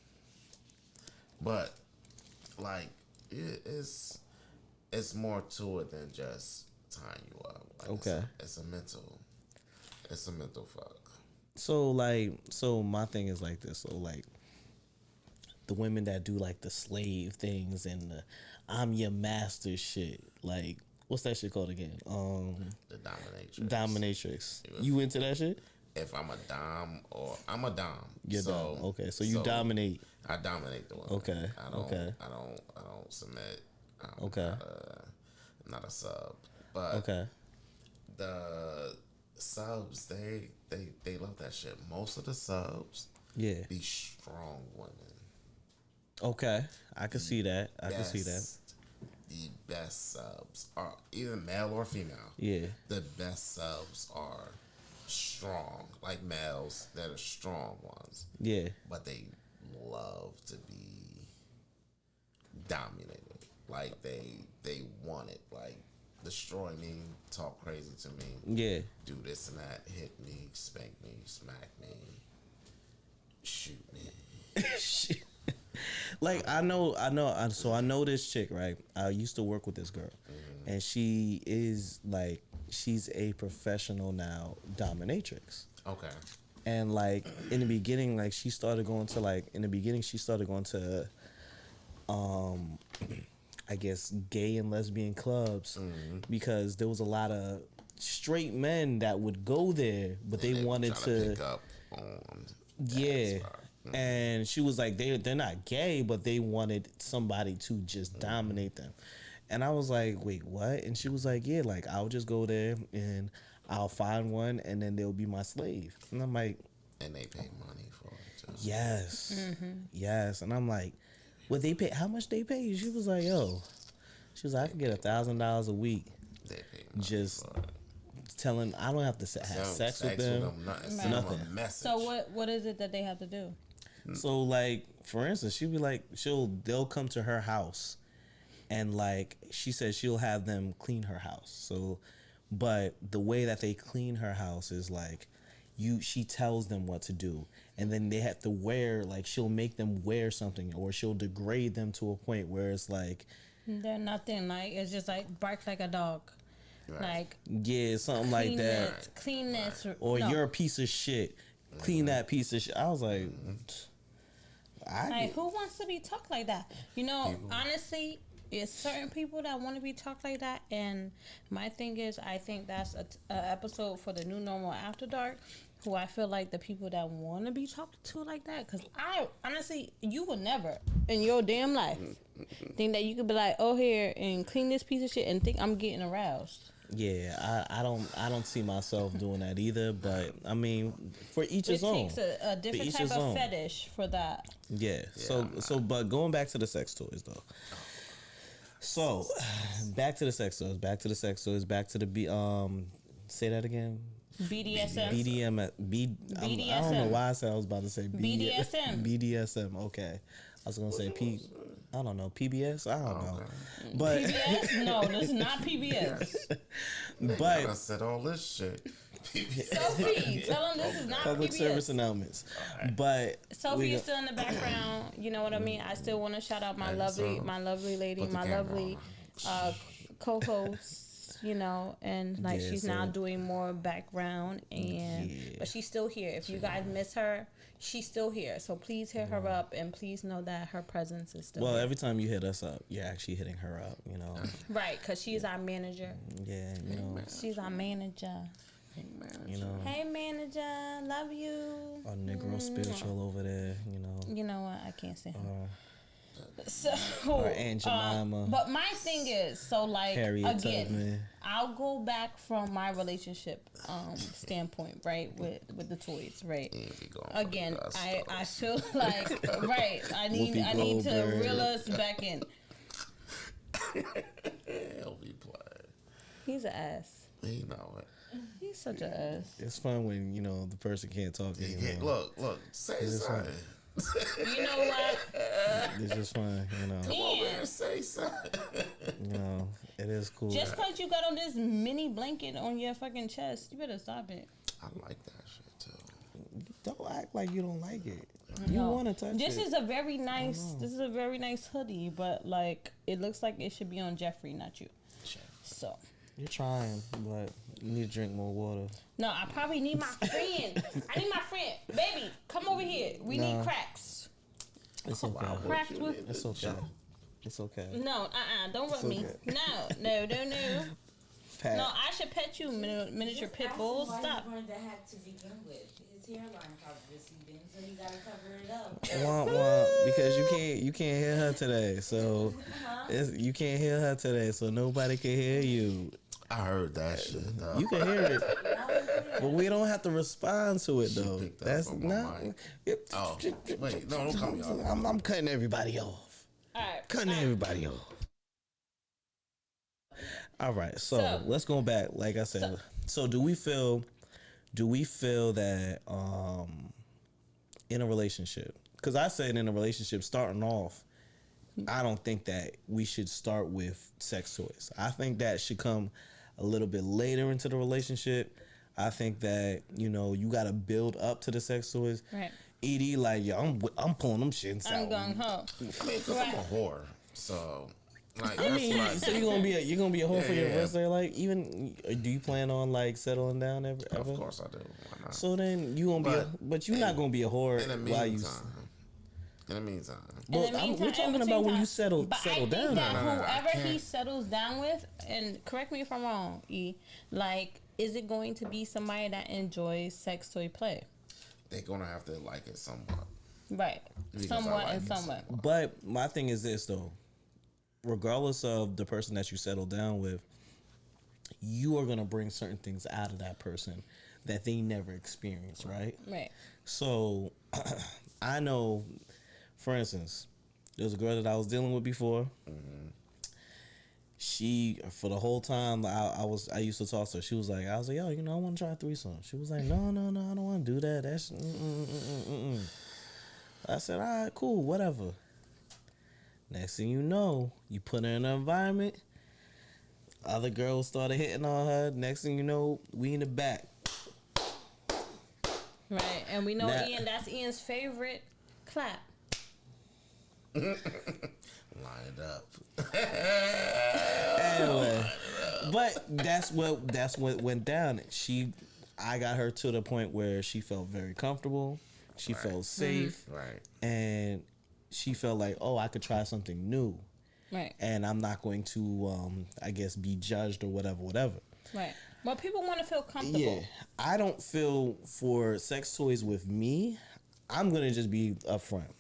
but like it's more to it than just tying you up. Like, Okay. It's a mental fuck. So my thing is like this. So like the women that do like the slave things and the I'm your master shit. Like what's that shit called again? The dominatrix. Dominatrix. You into that shit? If I'm a dom or I'm a dom. You're dom. Okay, so you dominate. I dominate the woman. Okay. I don't. Okay. I don't submit. I'm Okay. Not a sub, but Okay. the subs they love that shit. Most of the subs, Yeah. be strong women. Okay. I can see that. I can see that. The best subs are either male or female. Yeah. The best subs are strong, like males that are strong ones. Yeah. But they love to be dominated. Like they want it. Like destroy me, talk crazy to me. Yeah. Do this and that, hit me, spank me, smack me, shoot me. Shit. Like I know this chick, right? I used to work with this girl, and she is like she's a professional now dominatrix. Okay. And like in the beginning, like she started going to I guess gay and lesbian clubs because there was a lot of straight men that would go there, but they wanted to pick up on yeah. And she was like, they're not gay, but they wanted somebody to just dominate them. And I was like, wait, what? And she was like, yeah, like I'll just go there and I'll find one and then they'll be my slave. And I'm like, and they pay money for it too. yes, yes. And I'm like, would they pay? How much they pay? She was like, yo, she was like, I can get $1,000 a week. They pay money Just for it. telling, I don't have to have sex with them. Nothing. Nothing. A message. So what is it that they have to do? So like, for instance, she'll be like, they'll come to her house, and like she said, she'll have them clean her house. So, but the way that they clean her house is like, she tells them what to do, and then they have to wear like she'll make them wear something, or she'll degrade them to a point where it's like, They're nothing like it's just like bark like a dog, like yeah, something like that, clean this, or no. you're a piece of shit. Clean that piece of shit. I was like, Like, who wants to be talked like that? You know, honestly, it's certain people that want to be talked like that. And my thing is, I think that's a episode for the New Normal After Dark, who I feel like the people that want to be talked to like that. Because I, honestly, you would never in your damn life think that you could be like, oh, here, and clean this piece of shit and think I'm getting aroused. yeah, I don't see myself doing that either. But I mean, for each his own. It takes a different each type his of own. fetish for that. Yeah. So, but going back to the sex toys though. So, back to the sex toys. Back to the sex toys. Back to the say that again. BDSM. BDSM. I don't know why I said I was about to say BDSM. BDSM. Okay. I was gonna say I don't know, PBS. I don't know, but PBS? No, that's not PBS. but I said all this shit. Sophie, tell them this is not public PBS. service announcements. But Sophie is still in the background. You know what I mean? I still want to shout out my lovely lady, Put the my camera lovely co-host. You know, and like Yeah, she's so- now doing more background, and but she's still here. If you guys miss her, she's still here. So please hit her up, and please know that her presence is still well, here. every time you hit us up, you're actually hitting her up. You know, Right, because she's our manager. yeah, you know, She's our manager. you know, Hey, manager, love you. our Negro spiritual over there. You know, You know what? I can't say her. So, or Aunt Jemima. but my thing is, so like Harriet again, Tubman. I'll go back from my relationship standpoint, right, with the toys, right. Be going for Again, the I feel like right. I need Whoopi to Goldberg. reel us back in. LV play. He's an ass. He know it. He's such a ass. It's fun when the person can't talk Yeah, anymore. look, say It's something. You know what? It's just fun, Come over here and say something. It is cool. Just because you got on this mini blanket on your fucking chest, you better stop it. I like that shit too. Don't act like you don't like it. You want to touch This it. is a very nice. This is a very nice hoodie, but like it looks like it should be on Jeffrey, not you. So. You're trying, but you need to drink more water. No, I probably need my friend. I need my friend. Baby, come over here. We need cracks. It's okay. Cracks with... It's okay. It's okay. No, don't rub me. okay. No. Pat. No, I should pet you, miniature pit bull. Stop. He burned the hat to begin with. His hairline probably receding, so you gotta cover it up. Womp womp, because you can't hear her today, so you can't hear her today, so nobody can hear you. I heard that shit. Though. You can hear it, but we don't have to respond to it though. picked up That's on my not. mic. Oh, wait, no, don't cut me off. I'm cutting everybody off. All right. Cutting everybody off. All right, so let's go back. Like I said, so do we feel that in a relationship? Because I said in a relationship, starting off, I don't think that we should start with sex toys. I think that should come a little bit later into the relationship. I think that you got to build up to the sex toys. Right. Ed, like yo, I'm pulling them shits out. I'm going home. I mean, because I'm a whore, so like I that's mean, like. so you're gonna be a whore for your Yeah. rest of your life. Even do you plan on like settling down ever? Of course I do. Why not? So then you gonna but you're not gonna be a whore In the while you. meantime. In the meantime. Well, we're talking about when you settle But I down. think that No, I whoever he can't. settles down with, and correct me if I'm wrong, E, like, is it going to be somebody that enjoys sex toy play? They're gonna have to like it somewhat. Right. Because I Somewhat like and it somewhat. But my thing is this though, regardless of the person that you settle down with, you are gonna bring certain things out of that person that they never experienced, right? Right. So I know, for instance, there was a girl that I was dealing with before. She, for the whole time I used to talk to her, she was like, I was like, yo, I want to try a threesome. She was like, no, I don't want to do that. That's I said, all right, cool, whatever. Next thing you know, you put her in an environment, other girls started hitting on her. Next thing you know, we in the back. Right. And we know Now- Ian, that's Ian's favorite clap. Line it up. Anyway, but that's what went down. I got her to the point where she felt very comfortable. She felt safe, Right. and she felt like, oh, I could try something new, Right. and I'm not going to, I guess, be judged or whatever. Right. Well, people want to feel comfortable. Yeah, I don't feel for sex toys with me. I'm gonna just be upfront.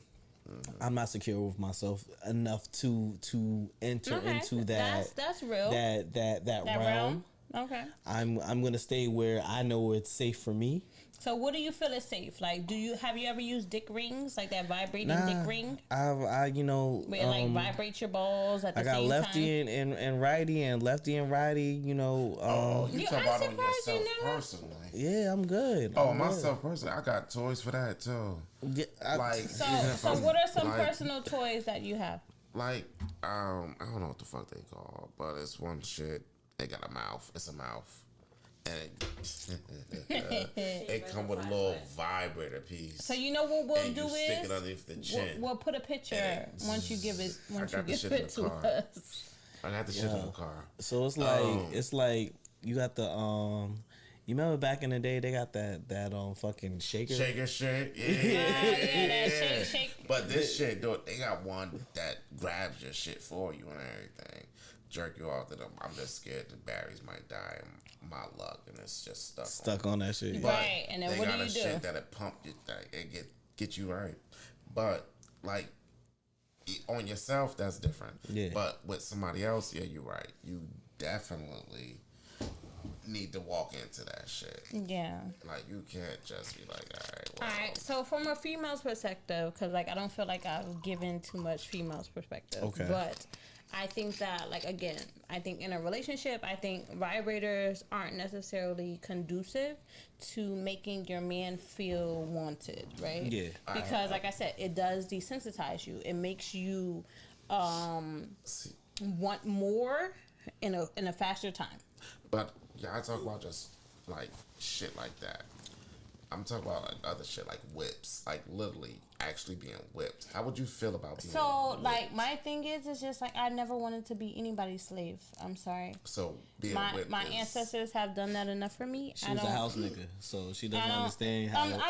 I'm not secure with myself enough to enter Okay. into that. That's real. That that realm. realm. Okay. I'm gonna stay where I know it's safe for me. So what do you feel is safe? Like, have you ever used dick rings, like that vibrating dick ring, I where it like vibrates your balls at the I got same lefty time? and righty and lefty and righty. Oh, you You- talk I'm about on surprised you yourself never- personally. Yeah, I'm good. Oh, I'm good. myself personally, I got toys for that too. Yeah, Like, So, even if so I'm, what are some like, personal toys that you have? Like, I don't know what the fuck they call, but it's one shit. They got a mouth. It's a mouth. And it come with a little vibrator piece. So you know what we'll and do you stick is it underneath the chin. we'll put a picture And it- once you give it I got the give shit in it the to car. us. I got the shit in the car. So it's like you got the you remember back in the day they got that fucking shaker. Shaker shit. Yeah. Yeah, that shake. But this shit, dude, they got one that grabs your shit for you and everything. Jerk you off to them. I'm just scared the batteries might die and my luck, and it's just stuck on that shit. But Right, and then they what got do a you do? shit that'll pump you, that it get you right. But like on yourself, that's different. Yeah. But with somebody else, yeah, you're right. You definitely need to walk into that shit. Yeah. Like you can't just be like, all right. All Well, right. So from a female's perspective, because like I don't feel like I've given too much female's perspective. Okay. But I think that, like, again, I think in a relationship, I think vibrators aren't necessarily conducive to making your man feel wanted, right? Yeah. Because, like I said, it does desensitize you. It makes you want more in a faster time. But yeah, I talk about just like shit like that. I'm talking about like other shit like whips, like literally actually being whipped. How would you feel about being So, whipped? like, my thing is just like I never wanted to be anybody's slave. I'm sorry. So being My whipped is, ancestors have done that enough for me. She was a house nigga, so she doesn't I understand don't. how.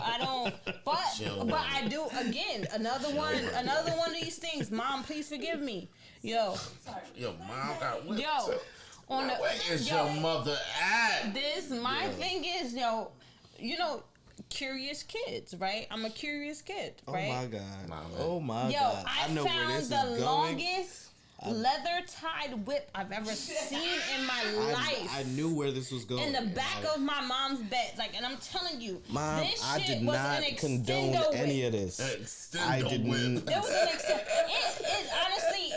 I don't. But I do. Again, another one of these things. Mom, please forgive me. Yo, Your mom got whipped. Yo, too. on Now, the where is yo, your mother at? this my thing is, yo, you know, curious kids, right? I'm a curious kid, right? Oh my god! Nah, man. Oh my Yo, god! I know where found this the is going. longest leather tied whip I've ever seen in my life. I knew where this was going. In the back of my mom's bed, like, and I'm telling you, Mom, this I shit did was not an condone extendo any whip. of this. Extendo I didn't. whip. It was an extendo. It honestly,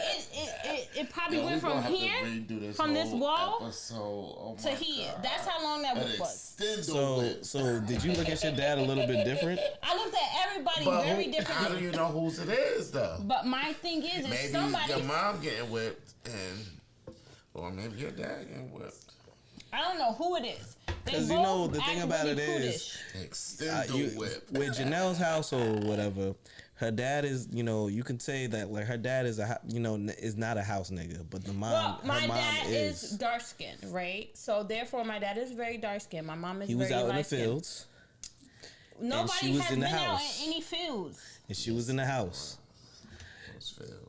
it probably went from here, from this wall to here. That's how long that whip was. So did you look at your dad a little bit different? I looked at everybody But very how do differently. you know whose it is though? But my thing is Maybe somebody. your mom getting whipped, or maybe your dad getting whipped. I don't know who it is. They 'Cause you both know, the thing act about really it is- prudish. Extendo whip. With Janelle's household, whatever, her dad is, you can say that like her dad is is not a house nigga, but the mom, Well, my her mom dad is dark skinned, right? So therefore, my dad is very dark skinned. My mom is He was very out in the light-skinned. fields, Nobody she was has in the been out house. in any fields. and she was in the house. Those fields.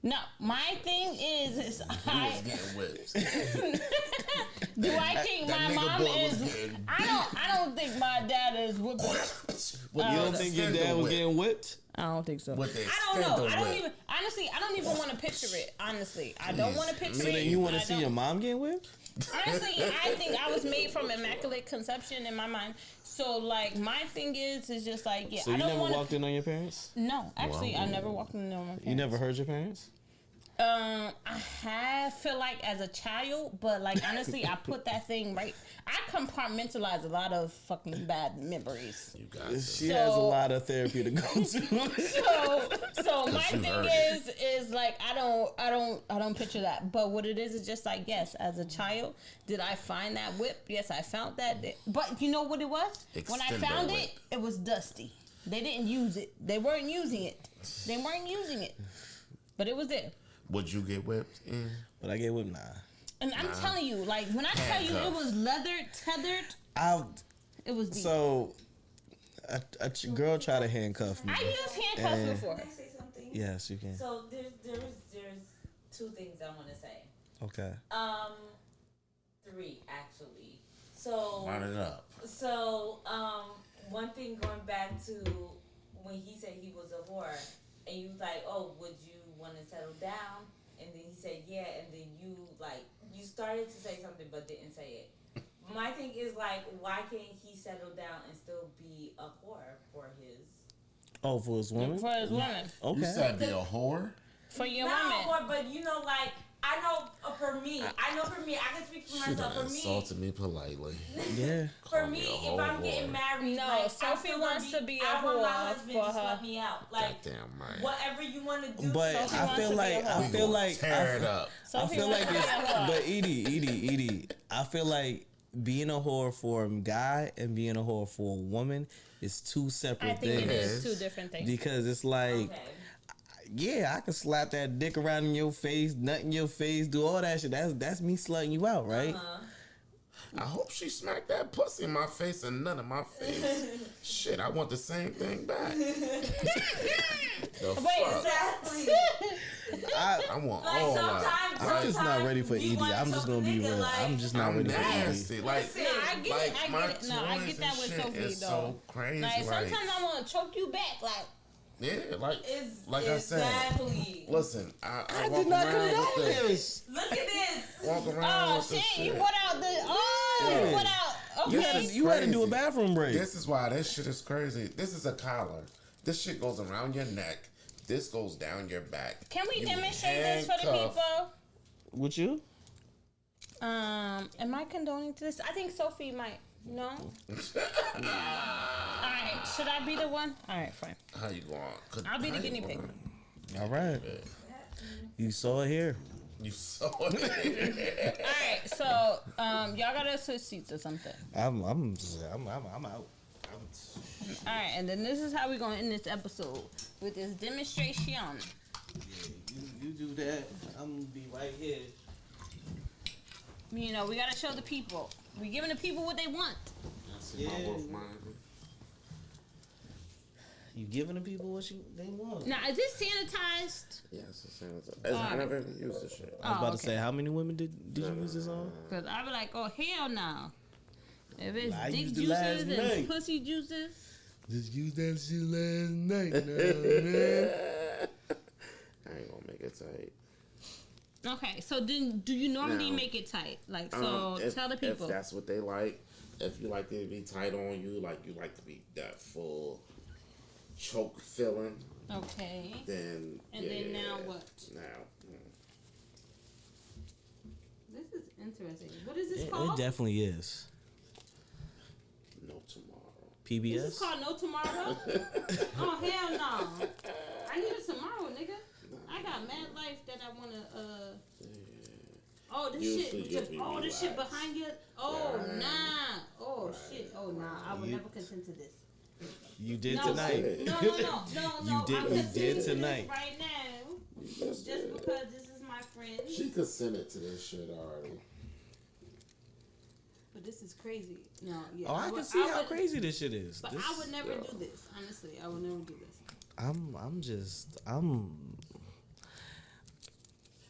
No, my thing is He was getting whipped. do I think that my nigga mom boy was is? getting- I don't think my dad is whipping. You don't think your dad was getting whipped? I don't think so. With the I don't know. extendo I don't whip. even. Honestly, I don't even want to picture it. Honestly, I don't want to picture So it. then you want I to see don't. your mom getting whipped? Honestly, I think I was made from immaculate conception in my mind. So like, my thing is just like, yeah. So I you don't never want. walked in on your parents? No, actually, I never walked in on my parents. You never heard your parents? I feel like as a child, but like honestly, I put that thing right. I compartmentalize a lot of fucking bad memories. You got it. She has a lot of therapy to go to. So my you thing heard is like I don't picture that. But what it is just like, yes, as a child, did I find that whip? Yes, I found that. But you know what it was? When I Extendo found whip. it was dusty. They didn't use it. They weren't using it. But it was there. Would you get whipped? But I get whipped, nah. And I'm telling you, like when I tell you it was leather tethered, it was deep. So a girl tried to handcuff me. I used handcuffs And- before. Can I say something? Yes, you can. So there's two things I want to say. Okay. Three actually. So Run it up. So, one thing going back to when he said he was a whore, and you was like, "Oh, would you want to settle down?" And then he said, "Yeah," and then you started to say something but didn't say it. My thing is like, why can't he settle down and still be a whore for his? Oh, for his woman? For his woman. Okay. You said be a whore? For your Not woman. a whore, but like. I know for me, I can speak for She myself. done For me, insulted me politely. Yeah. For Call me, me a if whole I'm getting whore. married, No, like, Sophie I'm still gonna wants to be a I want my whore husband for just her. let me out. Like, Goddamn right. whatever you want to do. But Sophie I wants feel to be like a hoe. I feel like Tear it up. I Sophie feel wants like to be a hoe. but Edie, I feel like being a whore for a guy and being a whore for a woman is two separate I think things. it is two different things. Because it's like, Okay. yeah, I can slap that dick around in your face, nut in your face, do all that shit. That's me slutting you out, right? I hope she smacked that pussy in my face and none in my face. Shit, I want the same thing back. The fuck? Exactly. I want Like all sometimes, that. I'm just not ready for you Edie. wanna I'm just choke gonna a be nigga, real. like, I'm just not I'm ready for Edie. nasty. Like, No, I get Like, it. I my get it. No, I toys get that and with shit Sophie is though. so crazy. Like Like, sometimes I want to choke you back. Like yeah, like Exactly. I said. Listen, I I walk did not around with condone this. this. Look at this. Walk around oh with this shit, shit. you brought out the Yeah. you brought out You okay. had to, is you had to do a crazy. bathroom break. This is why this shit is crazy. This is a collar. This shit goes around your neck. this goes down your back. Can we you demonstrate this for the handcuff- people? With you? Am I condoning this? I think Sophie might. No. Alright, should I be the one? Alright, fine. How you going? I'll be the guinea pig. All right. You saw it here. You saw it. Alright, so y'all gotta switch seats or something. I'm out. Alright, and then this is how we're gonna end this episode with this demonstration. You do that. I'm gonna be right here. You know, we gotta show the people. We giving the people what they want. See my wolf mind. You giving the people what they want. Now, is this sanitized? Yes, it's sanitized. I never even used this shit. I was about to say, how many women did you use this on? Because I be like, oh, hell no. If it's I dick used it last juices and night. pussy juices. Just use that shit last night. I ain't gonna make it tight. Okay, so then do you normally No. make it tight? Like, so If, tell the people. if that's what they like, if you like it to be tight on you, like you like to be that full choke feeling, Okay. then And then now what? Now, This is interesting. What is this It called? definitely is. no tomorrow. PBS? This is called No Tomorrow? Oh, hell no. I need it tomorrow, nigga. I got mad life that I want to, Oh, this Usually shit. you'll be This shit relaxed. behind you. Oh, Right. nah. Oh, Right. shit. Oh, nah. I would You- never consent to this. You did No, tonight. No. You I'm did consenting to this tonight. right now. Just Just because this is my friend. She consented to this shit already. But this is crazy. No, yeah. Oh, I can would- see how would- crazy this shit is. But This- I would never do this. Honestly, I would never do this. I'm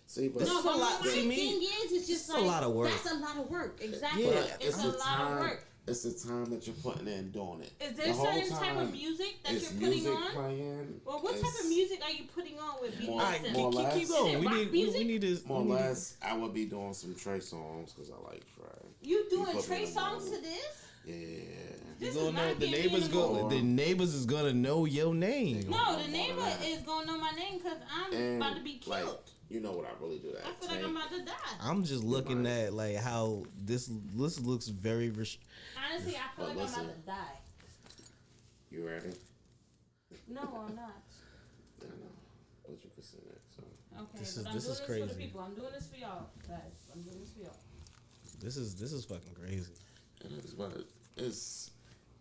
See, but This is a but lot- my see, me, thing is, it's just a like lot of work. That's a lot of work. Exactly. Yeah, it's a the lot time, of work. It's the time that you're putting in doing it. Is there The whole certain type time of music that it's you're putting music on? playing. Well, what type it's of music are you putting on with BDSM? More- all right. more or Keep less. going. Is We it rock need music? this. More or less, I would be doing some Trey songs because I like Trey. You doing put me Trey in the songs mood. to this? Yeah. You This gonna is know not the getting neighbors me in go. The neighbors is gonna know your name. No, the neighbor is gonna know my name because I'm And about to be killed. like, you know what I really do that. I feel like I'm about to die. I'm just looking at like how this looks very. Honestly, I feel But like I'm about listen. to die. You ready? No, I'm not. I know. But you can sing it. So Okay, This but is- I'm this doing is this for the crazy. people. I'm doing this for y'all, guys. I'm doing this for y'all. This is fucking crazy. it is, but it's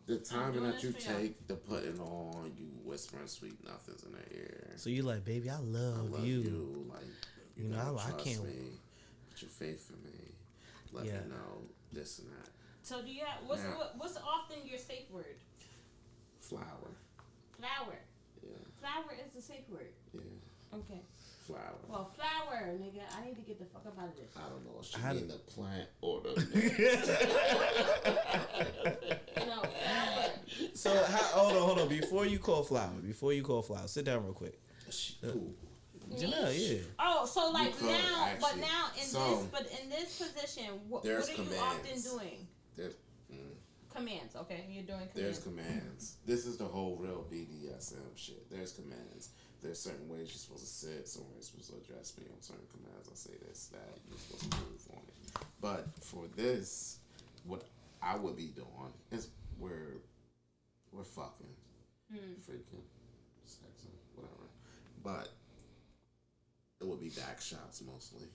the timing doing that you this for y'all. take to putting on. You whispering sweet nothings in their ear. So you like, baby, I I love, love you. you. Like you, You know, gotta I trust can't- me. Put your faith in me. Let Yeah. me know this and that. So do you have what's Now- what's often your safe word? Flower. Flower. Yeah. Flower is the safe word. Yeah. Okay. Flower. Well, flower, nigga. I need to get the fuck up out of this. I don't know if she How mean the plant or the. No, flower. So hold on. Before you call flower, sit down real quick. Cool. Janelle, yeah. Oh, so like could, now, but actually. now So, in this position, what are there's you commands. often doing? There's, Commands. Okay, you're doing there's commands. commands. This is the whole real BDSM shit. There's commands. There's certain ways you're supposed to sit, certain ways you're supposed to address me on certain commands. I say this, that, you're supposed to move on it. But for this, what I would be doing is we're fucking, freaking, sexing, whatever. But it would be back shots mostly.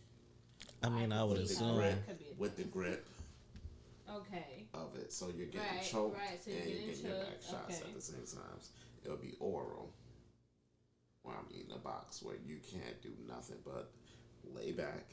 I mean, I would could see how assume. that could be a With the grip Okay. of it. So you're getting Right, choked right, so you're and you're getting getting your back choked, shots okay. at the same times. It'll be oral, where I'm eating a box where you can't do nothing but lay back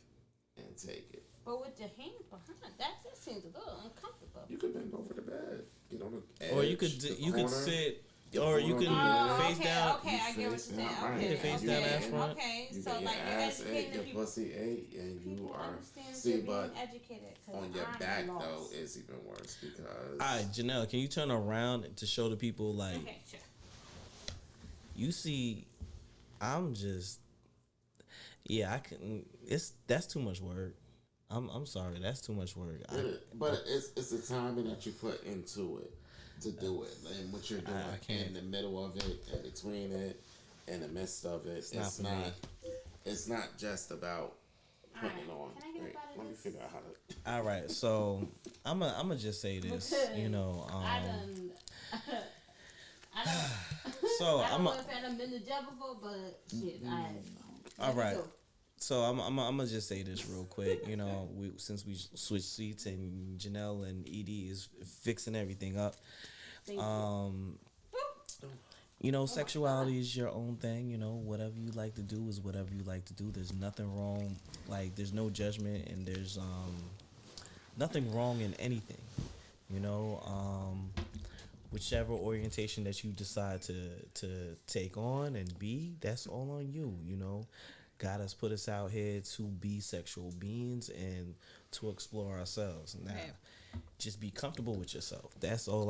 and take it. But with your hands behind, that just seems a little uncomfortable. You could bend over the bed, get on the edge, Or you could the you could corner, sit, the or you corner can of the bed. face okay, down. okay, I get what you're face saying. down, right. Okay, Yeah, face okay, down, ass front. Okay, You so got your like you're ass ate, educating your the people. pussy ate, and you People are. understand See, you're but being educated. 'Cause on your I'm back lost. though, it's even worse because. All right, Janelle, can you turn around to show the people like Okay, sure. you see? I'm just, yeah, I can. That's too much work. I'm sorry, that's too much work. But it's the timing that you put into it to do it, and what you're doing I can't. in the middle of it, in between it, in the midst of it, not it's for not. me. It's not just about putting it on. Can I get a Wait, bite of let me this? figure out how to. All right, so I'm just say this, you know. I done. I don't. So I don't I'm know if I done been to jail before, but shit, all right. So I'm gonna just say this real quick. You know, since we switched seats and Janelle and Edie is fixing everything up. You know, sexuality is your own thing. You know, whatever you like to do is whatever you like to do. There's nothing wrong. Like, there's no judgment, and there's nothing wrong in anything. You know, whichever orientation that you decide to take on and be, that's all on you. You know, God has put us out here to be sexual beings and to explore ourselves. Now, just be comfortable with yourself. That's all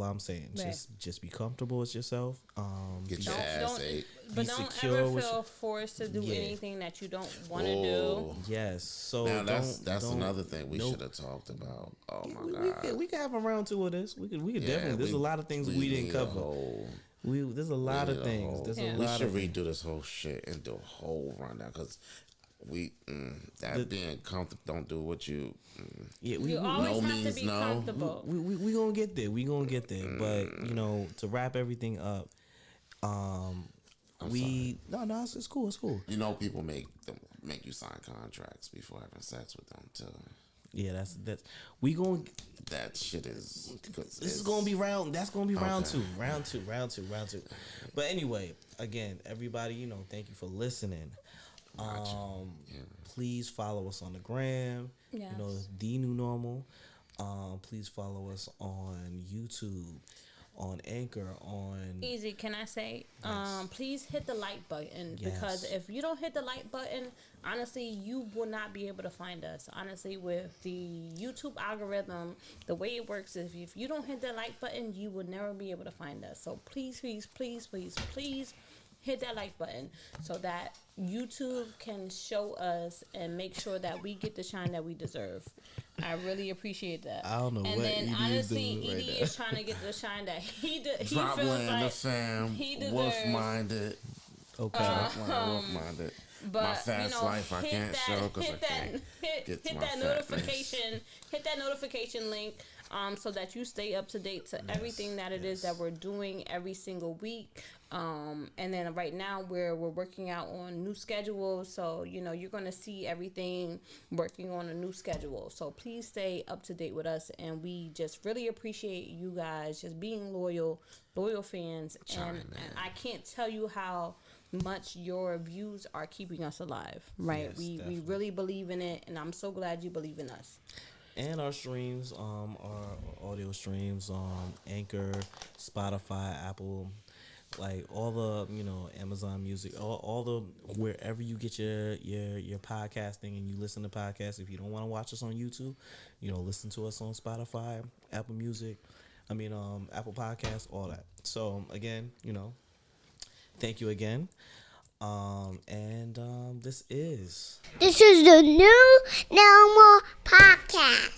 I'm saying. Right. Just be comfortable with yourself. Get your ass ate. But Be don't secure ever with feel forced to do Yeah. anything that you don't want to do. Oh. Yes. So Now that's don't- another thing we nope. should have talked about. Oh my We god. we could have a round two of this. We could Yeah, definitely. There's a lot of things we didn't need a cover. whole- There's a lot we of need a things. whole- There's Yeah. a We lot should of redo this whole shit and do a whole rundown because being comfortable don't do what you. yeah. You always no have to means be no. comfortable. We gonna get there. We gonna get there. But you know, to wrap everything up, no, it's cool. It's cool. You know, people make you sign contracts before having sex with them too. Yeah, that's we gonna. That shit is. This is gonna be round. That's gonna be round Okay. two. Round two. But anyway, again, everybody, you know, thank you for listening. Please follow us on the gram. Yes. You know, The New Normal. Please follow us on YouTube, on Anchor, on Easy, can I say, please hit the like button because Yes. if you don't hit the like button, honestly, you will not be able to find us. Honestly, with the YouTube algorithm, the way it works is if you don't hit the like button, you will never be able to find us. So please hit that like button so that YouTube can show us and make sure that we get the shine that we deserve. I really appreciate that. I don't know and what then Edie is honestly, doing right Edie now. is trying to get the shine that he Drop feels land like the fam. he deserves. Wolf minded. okay. Drop land wolf minded. But My fast life I hit can't that, show because I hit that, can't hit get to my that fatness. notification, hit that notification link, so that you stay up to date to everything that it is that we're doing every single week. And then right now we're working out on new schedules, so you know you're gonna see everything working on a new schedule. So please stay up to date with us, and we just really appreciate you guys just being loyal fans, and I can't tell you how much your views are keeping us alive, right? Yes, we definitely. really believe in it, and I'm so glad you believe in us. And our streams, our audio streams on Anchor, Spotify, Apple, like all the, you know, Amazon Music, all the wherever you get your podcasting and you listen to podcasts. If you don't want to watch us on YouTube, you know, listen to us on Spotify, Apple Music, Apple Podcasts, all that. So again, you know, thank you again. This is This is the New Normal Podcast.